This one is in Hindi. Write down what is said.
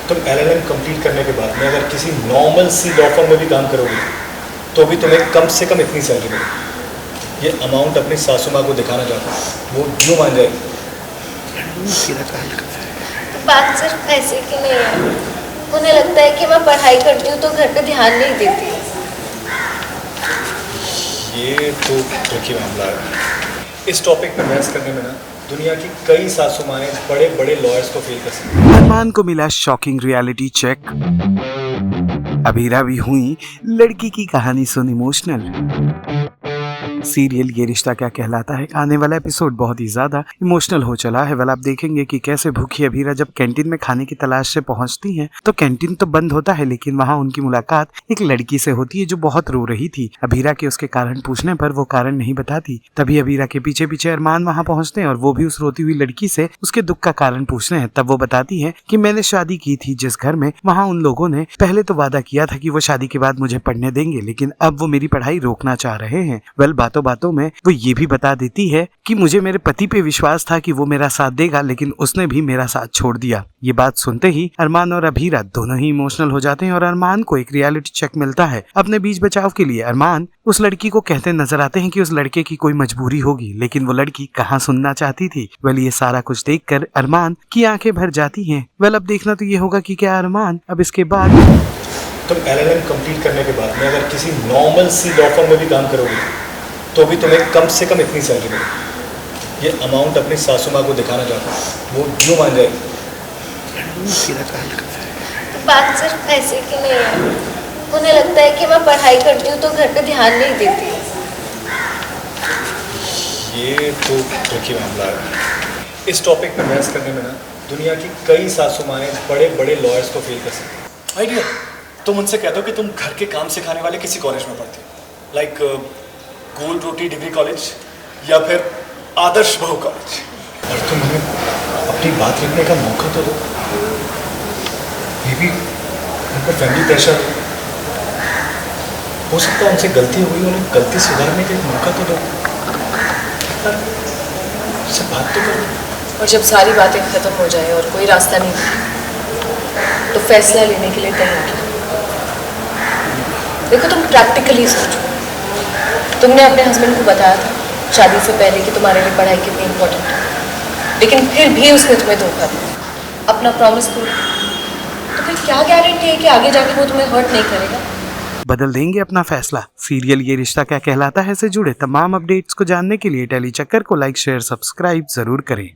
तुम LLM कंप्लीट करने के बाद में अगर किसी नॉर्मल सी लॉ फर्म में भी काम करोगे तो भी तुम्हें कम से कम इतनी सैलरी मिलेगी। ये अमाउंट अपनी सासू माँ को दिखाना चाहता हूँ, वो यूँ मान जाएगी। बात सिर्फ पैसे की नहीं है, उन्हें लगता है कि मैं पढ़ाई करती हूँ तो घर पे ध्यान नहीं देती। ये तो ट्रिकी मामला है। इस टॉपिक पे बहस करने में ना दुनिया की कई सासू माएँ बड़े बड़े लॉयर्स को फेल कर सकती हैं। अरमान को मिला शॉकिंग रियलिटी चेक। अभीरा भी हुई लड़की की कहानी सुन इमोशनल। सीरियल ये रिश्ता क्या कहलाता है आने वाला एपिसोड बहुत ही ज्यादा इमोशनल हो चला है। वेल आप देखेंगे कि कैसे भूखी अभीरा जब कैंटीन में खाने की तलाश से पहुंचती हैं तो कैंटीन तो बंद होता है लेकिन वहां उनकी मुलाकात एक लड़की से होती है जो बहुत रो रही थी। अभीरा के उसके कारण पूछने पर वो कारण नहीं बताती। तभी अभीरा के पीछे पीछे अरमान वहां पहुंचते हैं और वो भी उस रोती हुई लड़की से उसके दुख का कारण पूछते हैं। तब वो बताती है कि मैंने शादी की थी जिस घर में, वहां उन लोगों ने पहले तो वादा किया था कि वो शादी के बाद मुझे पढ़ने देंगे लेकिन अब वो मेरी पढ़ाई रोकना चाह रहे हैं। वेल बातों बातों में वो ये भी बता देती है कि मुझे मेरे पति पे विश्वास था कि वो मेरा साथ देगा लेकिन उसने भी मेरा साथ छोड़ दिया। ये बात सुनते ही अरमान और अभीरा दोनों ही इमोशनल हो जाते हैं और अरमान को एक रियलिटी चेक मिलता है। अपने बीच बचाव के लिए अरमान उस लड़की को कहते नजर आते हैं कि उस लड़के की कोई मजबूरी होगी लेकिन वो लड़की कहाँ सुनना चाहती थी। वेल ये सारा कुछ देखकर अरमान की आंखें भर जाती हैं। वेल अब देखना तो ये होगा कि क्या अरमान अब इसके बाद तुम LLM कंप्लीट करने के बाद में अगर किसी नॉर्मल सी लॉ फर्म में भी काम करोगे तो भी तुम्हें कम से कम इतनी सैलरी मिलेगी। ये अमाउंट अपनी सासू माँ को दिखाना चाहता हूँ, वो यूँ मान जाएगी। बात सिर्फ पैसे की नहीं है, उन्हें लगता है कि मैं पढ़ाई करती हूँ तो घर पे ध्यान नहीं देती। ये तो ट्रिकी मामला है। इस टॉपिक पे बहस करने में ना दुनिया की कई सासू माएँ बड़े बड़े लॉयर्स को फेल कर सकती हैं। आइडिया, तुम उनसे कह दो कि तुम घर के काम सिखाने वाले किसी कॉलेज में पढ़ती हो, लाइक गोल रोटी डिग्री कॉलेज या फिर आदर्श बहु कॉलेज, और तुम हमें अपनी बात रखने का मौका तो दो। ये भी उन पर फैमिली प्रेशर हो सकता है, उनसे गलती हुई, उन्हें गलती सुधारने का एक मौका तो दो। उससे बात तो करो। और जब सारी बातें खत्म हो जाए और कोई रास्ता नहीं दिखे तो फैसला लेने के लिए तैयार हो। देखो तुम प्रैक्टिकली सोचो, तुमने अपने हस्बैंड को बताया था शादी से पहले कि तुम्हारे लिए पढ़ाई कितनी इम्पोर्टेंट है लेकिन फिर भी उसने तुम्हें धोखा दिया, अपना प्रॉमिस तोड़ा। तो फिर क्या गारंटी है कि आगे जाके वो तुम्हें हर्ट नहीं करेगा? बदल देंगे अपना फैसला। सीरियल ये रिश्ता क्या कहलाता है से जुड़े तमाम अपडेट्स को जानने के लिए टेली चक्कर को लाइक शेयर सब्सक्राइब जरूर करें।